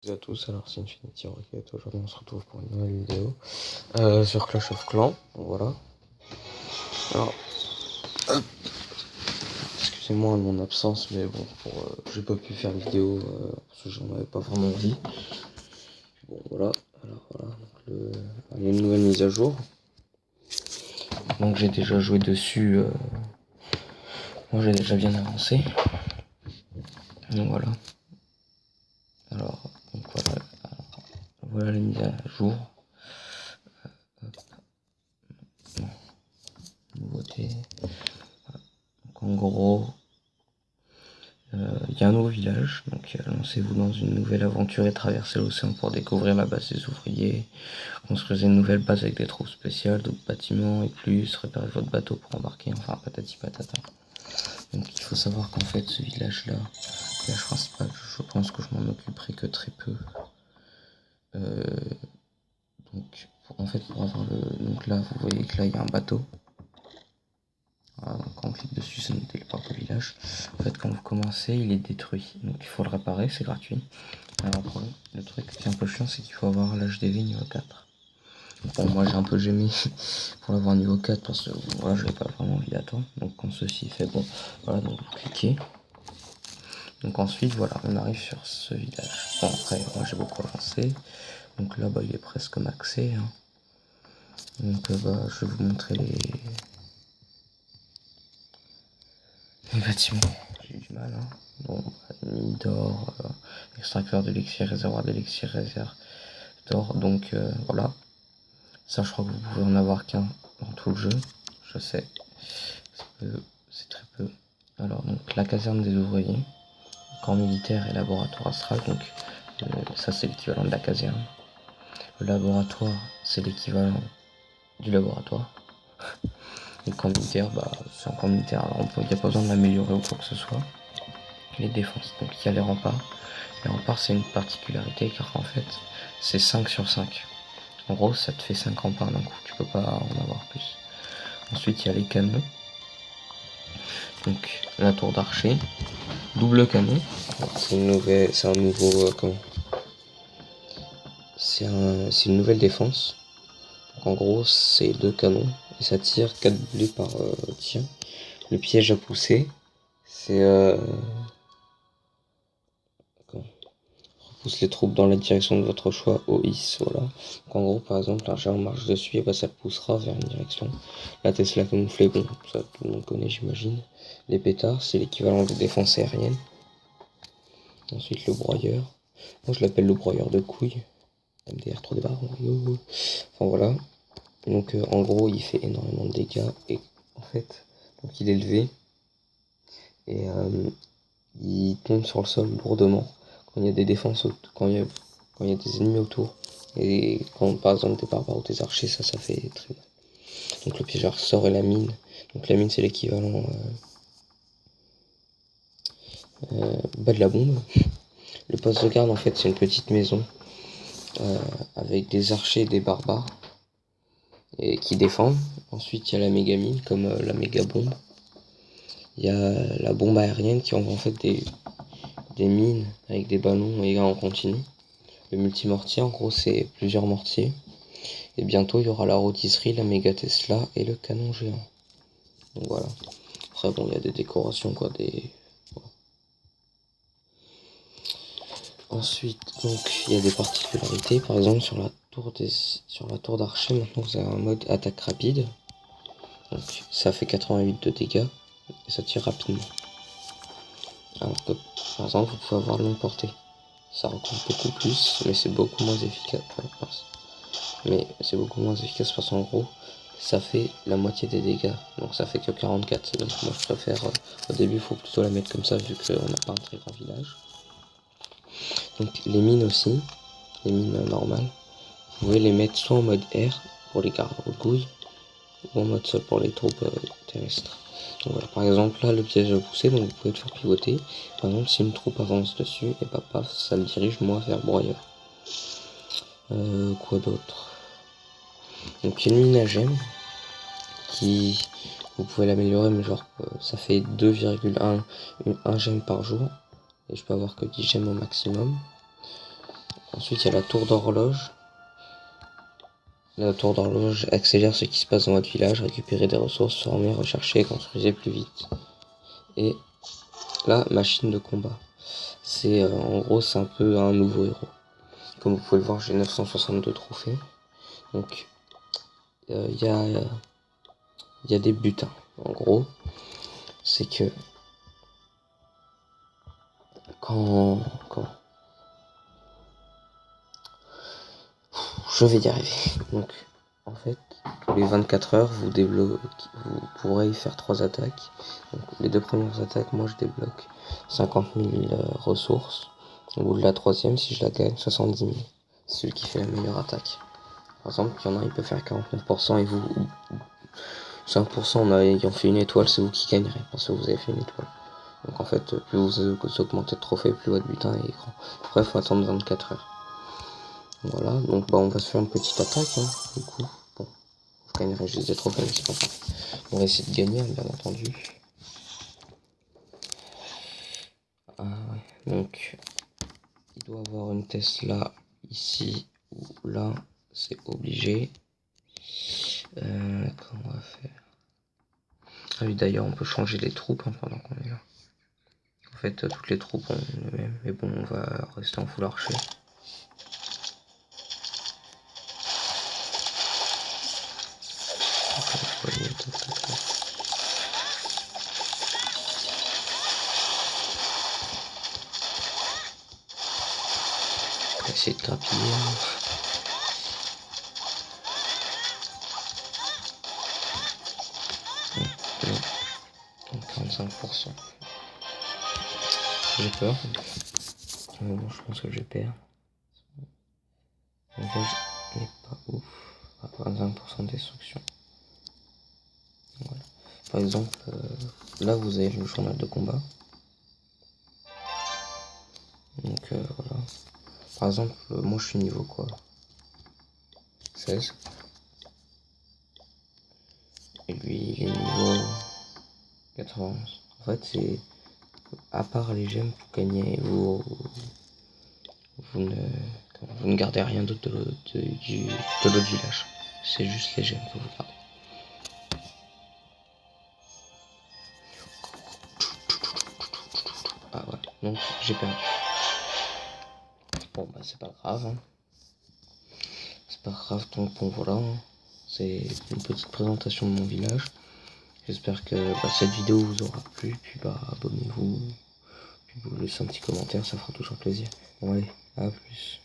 Salut à tous, alors c'est Infinity Rocket. Aujourd'hui on se retrouve pour une nouvelle vidéo sur Clash of Clans. Voilà. Alors, excusez-moi de mon absence, mais bon, j'ai pas pu faire vidéo parce que j'en avais pas vraiment envie. Bon voilà, alors voilà, donc il y a une nouvelle mise à jour. Donc j'ai déjà joué dessus, moi j'ai déjà bien avancé. Donc voilà. Alors, voilà la mise à jour. Nouveauté. Donc en gros, il y a un nouveau village, donc lancez-vous dans une nouvelle aventure et traversez l'océan pour découvrir la base des ouvriers. Construisez une nouvelle base avec des troupes spéciales, d'autres bâtiments et plus. Réparez votre bateau pour embarquer, enfin patati patata. Donc il faut savoir qu'en fait ce village-là, le village principal, je pense que je m'en occuperai que très peu. Donc en fait pour avoir le... Donc là vous voyez que là il y a un bateau. Voilà, donc quand on clique dessus, ça nous téléporte au village. En fait, quand vous commencez, il est détruit. Donc il faut le réparer, c'est gratuit. Alors le truc qui est un peu chiant, c'est qu'il faut avoir l'HDV niveau 4. Bon, moi j'ai un peu gémé pour l'avoir niveau 4 parce que voilà, je l'ai pas vraiment envie d'attendre. Donc quand ceci est fait, bon, voilà, donc vous cliquez. Donc ensuite, voilà, on arrive sur ce village. Bon, après, moi j'ai beaucoup avancé. Donc là, bah, il est presque maxé. Hein. Donc bah, je vais vous montrer les bâtiments. J'ai eu du mal. Hein. Bon, mine d'or, extracteur d'élixir, réservoir d'élixir, réserve d'or. Donc voilà. Ça, je crois que vous pouvez en avoir qu'un dans tout le jeu. Je sais. C'est très peu. Alors, donc, la caserne des ouvriers, camp militaire et laboratoire astral. Donc, ça, c'est l'équivalent de la caserne. Le laboratoire, c'est l'équivalent du laboratoire. Le camp militaire, bah, c'est un camp militaire. Alors, il n'y a pas besoin de l'améliorer ou quoi que ce soit. Les défenses. Donc, il y a les remparts. Les remparts, c'est une particularité car en fait, c'est 5 sur 5. En gros, ça te fait 5 remparts d'un coup. Tu peux pas en avoir plus. Ensuite, il y a les canons. Donc, la tour d'archer. Double canon. C'est un nouveau. C'est une nouvelle défense. Donc, en gros, c'est 2 canons. Et ça tire 4 boulets par tir. Le piège à pousser, c'est. Repousse les troupes dans la direction de votre choix, OIS, voilà. Donc en gros, par exemple, un géant marche dessus, et bah ça le poussera vers une direction. La Tesla camouflée, bon, ça tout le monde connaît, j'imagine. Les pétards, c'est l'équivalent des défenses aériennes. Ensuite, le broyeur. Moi, je l'appelle le broyeur de couilles. MDR 3 débarre, enfin voilà. Donc en gros, il fait énormément de dégâts, et en fait, donc il est levé, et il tombe sur le sol lourdement quand il y a des défenses, quand il y a des ennemis autour. Et quand par exemple des barbares ou des archers, ça fait très mal. Donc le piégeur sort et la mine. Donc la mine c'est l'équivalent bas de la bombe. Le poste de garde en fait c'est une petite maison avec des archers et des barbares et qui défendent. Ensuite il y a la méga mine comme la méga bombe. Il y a la bombe aérienne qui envoie en fait des mines avec des ballons et en continu. Le multimortier en gros c'est plusieurs mortiers. Et bientôt il y aura la rôtisserie, la méga Tesla et le canon géant. Donc voilà. Après bon il y a des décorations quoi, voilà. Ensuite donc il y a des particularités, par exemple sur la tour d'archer maintenant vous avez un mode attaque rapide. Donc ça fait 88 de dégâts et ça tire rapidement. Alors que par exemple vous pouvez avoir longue portée. Ça recouvre beaucoup plus mais c'est beaucoup moins efficace. Mais c'est beaucoup moins efficace parce qu'en gros ça fait la moitié des dégâts, donc ça fait que 44. Donc moi je préfère, au début il faut plutôt la mettre comme ça vu qu'on n'a pas un très grand village. Donc les mines aussi, les mines normales, vous pouvez les mettre soit en mode air pour les gargouilles, ou en mode sol pour les troupes terrestres. Donc voilà, par exemple là le piège à pousser, donc vous pouvez le faire pivoter. Par exemple si une troupe avance dessus, et bah paf, ça le dirige moi vers broyeur. Quoi d'autre? Donc il y a une mine à gemmes qui vous pouvez l'améliorer mais genre ça fait 2,1 gemmes par jour et je peux avoir que 10 gemmes au maximum. Ensuite, il y a la tour d'horloge. La tour d'horloge accélère ce qui se passe dans votre village, récupérer des ressources, former, rechercher, construisez plus vite. Et la machine de combat. C'est en gros, c'est un peu un nouveau héros. Comme vous pouvez le voir, j'ai 962 trophées. Donc, il y a des butins. En gros, c'est que quand je vais y arriver. Donc, en fait, tous les 24 heures, vous pourrez y faire 3 attaques. Donc, les 2 premières attaques, moi, je débloque 50 000 ressources. Au bout de la 3e, si je la gagne, 70 000. C'est celui qui fait la meilleure attaque. Par exemple, il y en a, il peut faire 49% et vous, 5% en ayant fait une étoile, c'est vous qui gagnerez parce que vous avez fait une étoile. Donc en fait, plus vous augmentez de trophées, plus votre butin est grand. Après, il faut attendre 24 heures. Voilà, donc on va se faire une petite attaque, hein, du coup. Bon, je gagnerai juste des trophées, mais c'est pas grave. On va essayer de gagner, bien entendu. Ah ouais, donc il doit avoir une Tesla ici ou là, c'est obligé. Comment on va faire? Ah oui, d'ailleurs, on peut changer les troupes hein, pendant qu'on est là. En fait, toutes les troupes ont le même, mais bon, on va rester en full archer. On va essayer de grappiller. Donc 45%. J'ai peur. Mais bon, je pense que je perds. En fait, je n'ai pas ouf. 25% de destruction. Voilà. Par exemple, là vous avez le journal de combat. Donc voilà. Par exemple, moi je suis niveau quoi 16. Et lui il est niveau 91. En fait c'est. À part les gemmes, vous gagnez. Vous ne gardez rien d'autre de l'autre village. C'est juste les gemmes que vous gardez. Ah ouais, donc j'ai perdu. Bon bah c'est pas grave. Hein. C'est pas grave, donc bon voilà. Hein. C'est une petite présentation de mon village. J'espère que cette vidéo vous aura plu. Puis bah abonnez-vous. Puis vous laissez un petit commentaire, ça fera toujours plaisir. Bon allez, à plus.